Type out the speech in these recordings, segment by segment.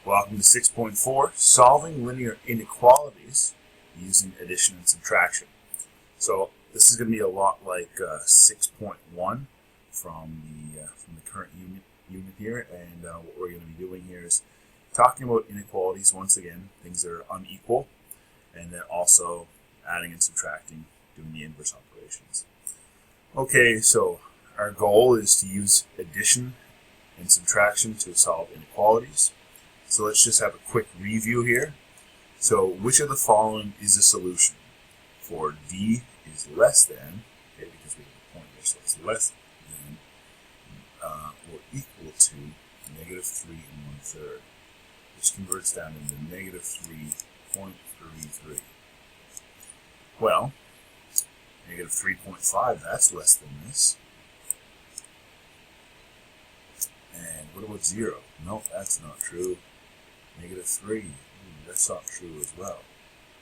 Welcome to 6.4, Solving Linear Inequalities Using Addition and Subtraction. So this is going to be a lot like 6.1 from the current unit here, and what we're going to be doing here is talking about inequalities once again, things that are unequal, and then also adding and subtracting, doing the inverse operations. Okay, so our goal is to use addition and subtraction to solve inequalities. So let's just have a quick review here. So which of the following is a solution? For d is less than, okay, because we have a point here, so it's less than or equal to negative 3 1/3, which converts down into negative 3.33. Well, negative 3.5, that's less than this. And what about 0? No, that's not true. Negative 3, that's not true as well.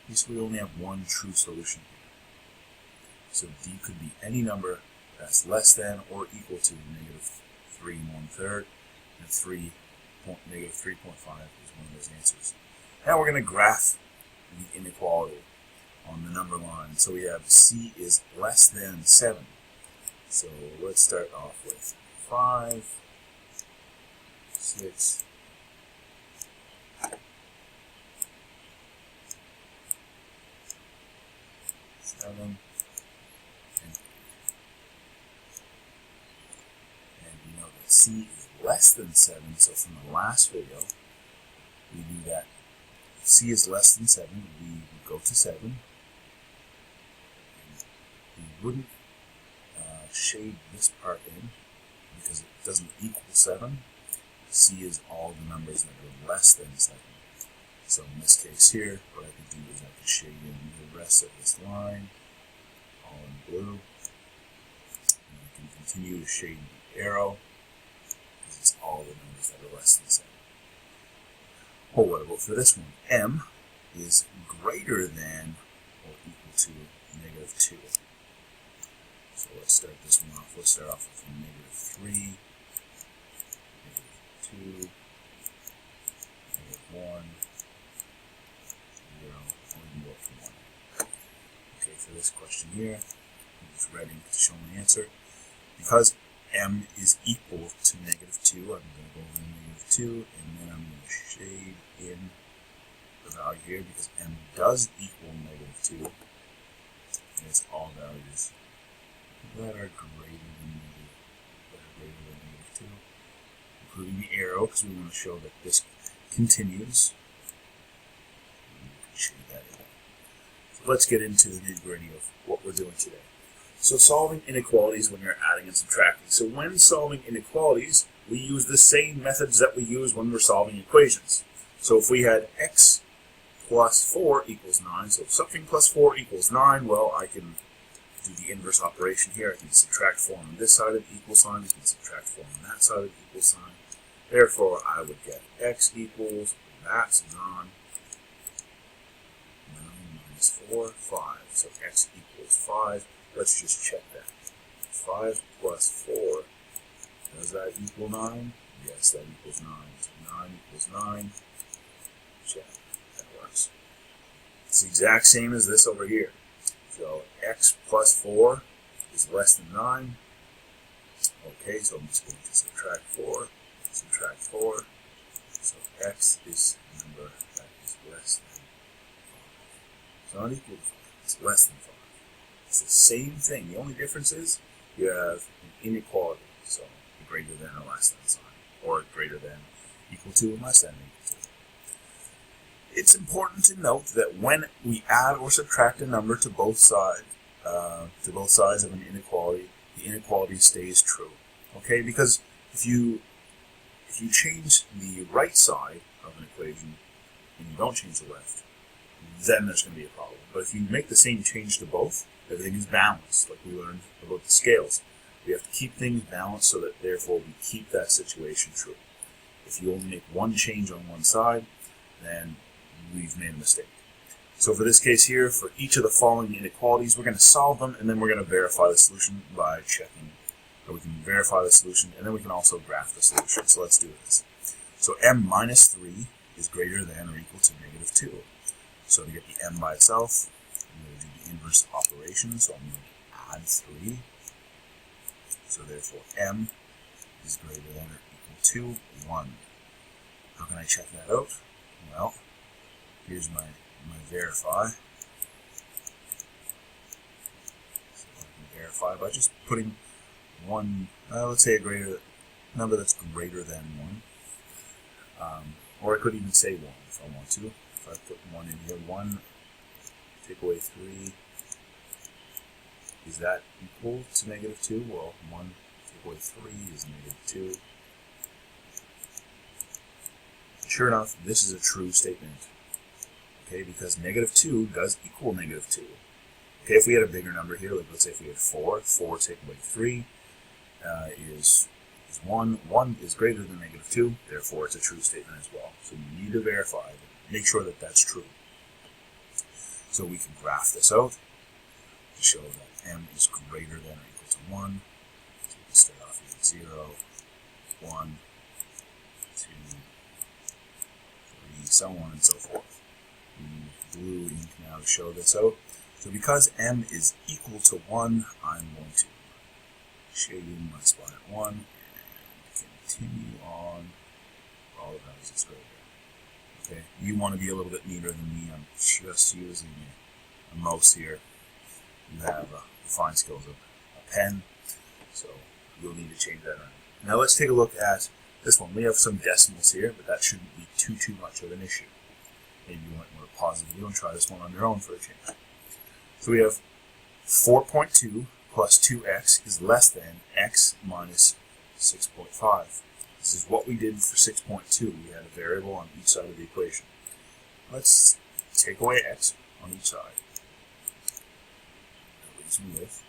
At least we only have one true solution here. So d could be any number that's less than or equal to negative 3 1/3, and negative 3.5 is one of those answers. Now we're going to graph the inequality on the number line. So we have c is less than 7. So let's start off with 5, 6, 7, and 8. And we know that c is less than 7, so from the last video, we do that. If c is less than 7, we would go to 7. And we wouldn't shade this part in because it doesn't equal 7. C is all the numbers that are less than 7. So in this case here, what I can do is I can shade in the rest of this line, all in blue. And I can continue to shade the arrow, because it's all the numbers that are less than 7. Well, what about for this one? M is greater than or equal to negative 2. So let's start this one off. Let's start off with negative 3, negative 2, negative 1, 0, and we can go from 1. Okay, for this question here, I'm just writing to show my answer. Because m is equal to negative 2, I'm going to go over to negative 2, and then I'm going to shade in the value here, because m does equal negative 2, and it's all values that are greater than negative 2, including the arrow, because we want to show that this continues. Shade that in. So let's get into the nitty-gritty of what we're doing today. So solving inequalities when you're adding and subtracting. So when solving inequalities, we use the same methods that we use when we're solving equations. So if we had x plus 4 equals 9, so if something plus 4 equals 9, well, I can do the inverse operation here. I can subtract 4 on this side of the equal sign. I can subtract 4 on that side of the equal sign. Therefore, I would get x equals, that's 9. 9 minus 4, 5. So x equals 5. Let's just check that. 5 plus 4, does that equal 9? Yes, that equals 9. So 9 equals 9. Check. That works. It's the exact same as this over here. So x plus 4 is less than 9. Okay, so I'm just going to subtract 4. Subtract 4. So x is the number that is less than 5. It's not equal to 5. It's less than 5. It's the same thing. The only difference is you have an inequality. So greater than or less than sign. Or greater than, equal to, and less than equal to. It's important to note that when we add or subtract a number to both sides of an inequality, the inequality stays true. Okay, because if you change the right side of an equation and you don't change the left, then there's going to be a problem. But if you make the same change to both, everything is balanced, like we learned about the scales. We have to keep things balanced so that therefore we keep that situation true. If you only make one change on one side, then we've made a mistake. So for this case here, for each of the following inequalities, we're going to solve them, and then we're going to verify the solution by checking. Or we can verify the solution, and then we can also graph the solution. So let's do this. So m minus 3 is greater than or equal to negative 2. So to get the m by itself, I'm going to do the inverse operation, so I'm going to add 3. So therefore m is greater than or equal to 1. How can I check that out? Well, here's my verify. So I can verify by just putting one, let's say a number that's greater than 1. Or I could even say 1 if I want to. If I put 1 in here, 1, take away 3, is that equal to negative 2? Well, 1 take away 3 is negative 2. Sure enough, this is a true statement. Okay, because negative 2 does equal negative 2. Okay, if we had a bigger number here, like let's say if we had 4, 4 take away 3 is 1. 1 is greater than negative 2, therefore it's a true statement as well. So you need to verify, make sure that that's true. So we can graph this out to show that m is greater than or equal to 1. So we can start off here at 0, 1, 2, 3, so on and so forth. We use blue ink now to show this out. So because m is equal to 1, I'm going to shade in my spot at 1 and continue on for all the values it's greater. Okay, you want to be a little bit neater than me. I'm just using a mouse here. You have the fine skills of a pen, so you'll need to change that around. Now let's take a look at this one. We have some decimals here, but that shouldn't be too much of an issue. Maybe you might want to pause the video and try this one on your own for a change. So we have 4.2 plus 2x is less than x minus 6.5. This is what we did for 6.2. We had a variable on each side of the equation. Let's take away x on each side. That leaves me with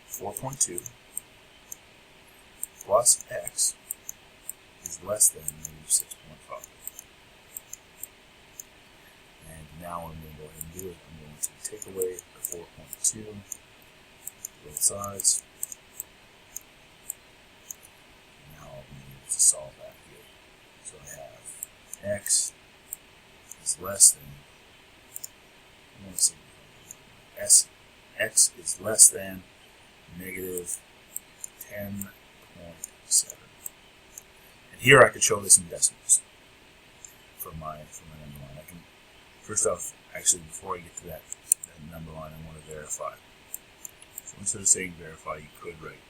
4.2 plus x is less than negative 6.5. And now I'm going to go ahead and do it. I'm going to take away the 4.2 both sides. Now I'll be able to solve that here. So I have x is less than, I want to say x is less than negative 10.7. And here I could show this in decimals for my number line. I can, first off, actually before I get to that number line, I want to verify. So instead of saying verify, you could write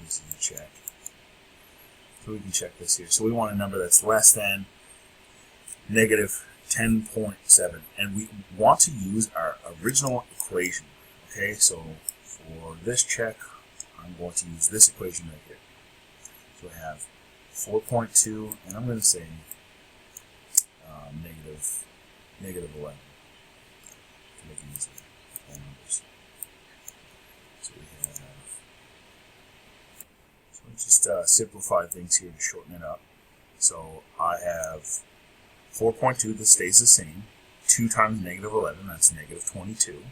this is a check. So we can check this here. So we want a number that's less than negative 10.7. And we want to use our original equation. Okay, so for this check, I'm going to use this equation right here. So I have 4.2, and I'm going to say negative 11 to make it easier. All numbers. So we have, so let's just simplify things here to shorten it up. So I have 4.2 that stays the same. 2 times negative 11, that's negative 22.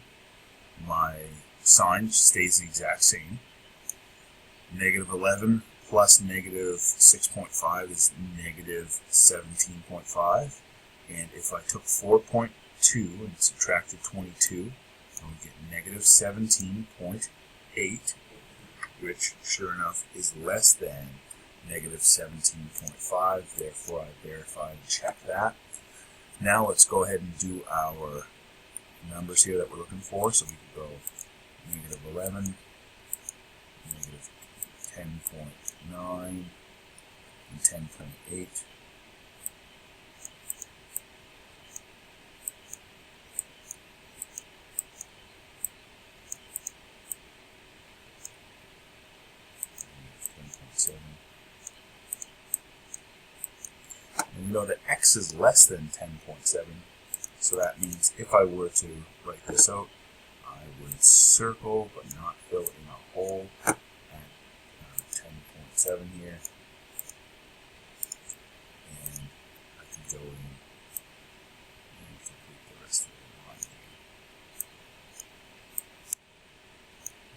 My sign stays the exact same. Negative 11 plus negative 6.5 is negative 17.5. And if I took 4.2 and subtracted 22, I would get negative 17.8, which sure enough is less than negative 17.5. Therefore, I verify and check that. Now let's go ahead and do our numbers here that we're looking for. So we can go negative 11, negative 10.9, and 10.8. And we know that x is less than 10.7, so that means if I were to write this out, I would circle but not fill in a hole at 10.7 here, and I can go in and complete the rest of the line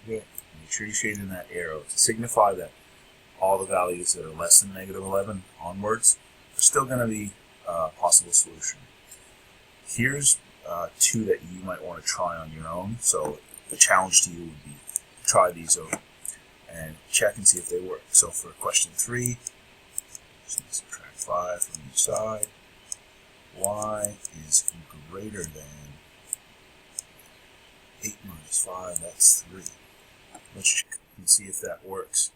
here. Okay. Make sure you shade in that arrow to signify that all the values that are less than negative 11 onwards are still going to be possible solution. Here's two that you might want to try on your own. So the challenge to you would be try these out and check and see if they work. So for question 3, just need to subtract 5 from each side. Y is greater than 8 minus 5, that's 3. Let's check and see if that works.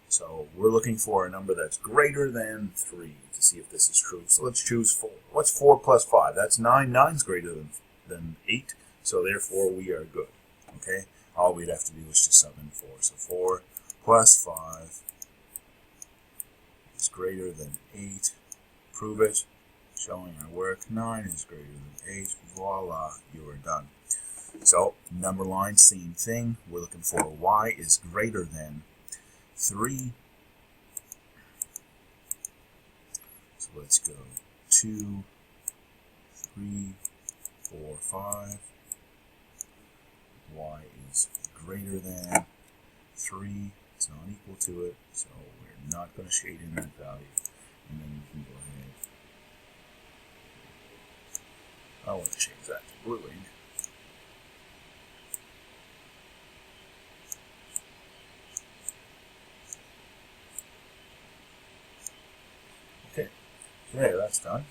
So we're looking for a number that's greater than 3 to see if this is true. So let's choose 4. What's 4 plus 5? That's 9. 9 is greater than 8, so therefore we are good. Okay? All we'd have to do is just sub in 4. So 4 plus 5 is greater than 8. Prove it. Showing our work. 9 is greater than 8. Voila, you are done. So, number line, same thing. We're looking for y is greater than 3. So let's go 2, 3, 4, 5. Y is greater than 3. It's not equal to it, so we're not going to shade in that value. And then we can go ahead. I want to change that to blue ink. Okay, so there, that's done.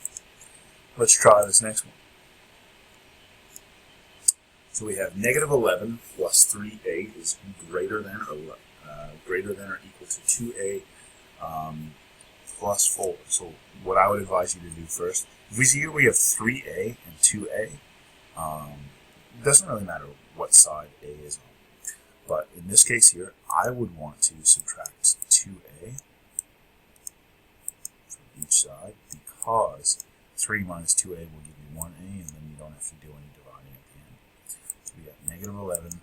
Let's try this next one. So we have negative 11 plus 3a is greater than or equal to 2a plus 4. So what I would advise you to do first, if we see here we have 3a and 2a, it doesn't really matter what side a is on. But in this case here, I would want to subtract 2a from each side because 3 minus 2a will give you 1a, and then you don't have to do any dividing at the end. So we got negative 11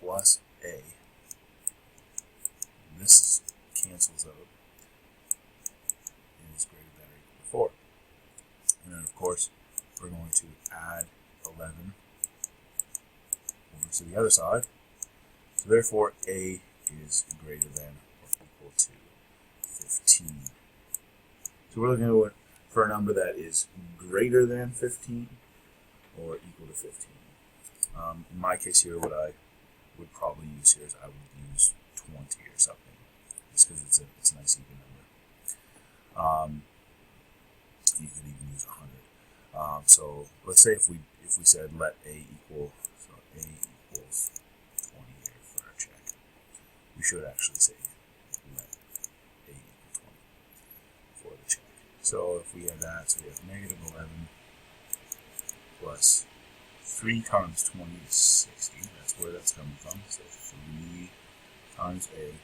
plus a. And this cancels out. And is greater than or equal to 4. And then, of course, we're going to add 11 over to the other side. So therefore, a is greater than or equal to 15. So we're looking for a number that is greater than 15 or equal to 15. In my case here, what I would probably use here is I would use 20 or something, just because it's a nice even number. You could even use 100. So let's say if we said let a equal, so a equals 20 here for our check. We should actually say let a equal 20 for the check. So if we have that, so we have negative 11 plus 3 times 20 is 60. That's where that's coming from. So 3 times a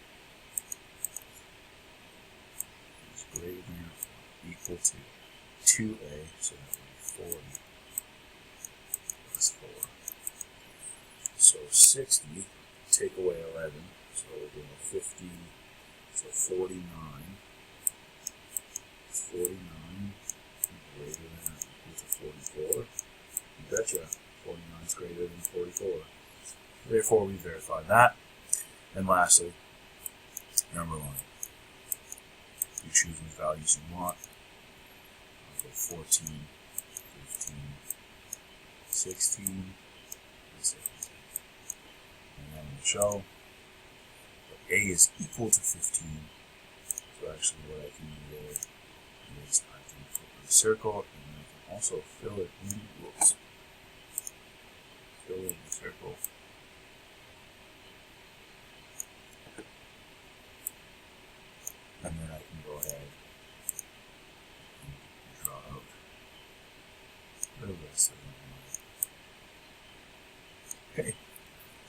is greater than or equal to 2a, so that would be 40 plus 4. So 60, take away 11, so we're doing 50, so 49. 49 greater than or equal to 44. You betcha, 49 is greater than 44. Therefore, we verify that. And lastly, number line. You choose the values you want. I'll go 14, 15, 16, and 17. And then we'll show that a is equal to 15. So actually what I can do there is I can put a circle, and I can also fill it in. Whoops. Fill in the circle. And then I can go ahead and draw out the rest of the line. Okay,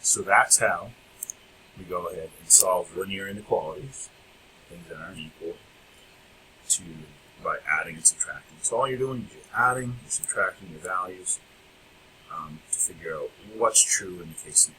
so that's how we go ahead and solve linear inequalities, things that aren't equal, by adding and subtracting. So all you're doing is you're adding, you're subtracting your values to figure out what's true in the case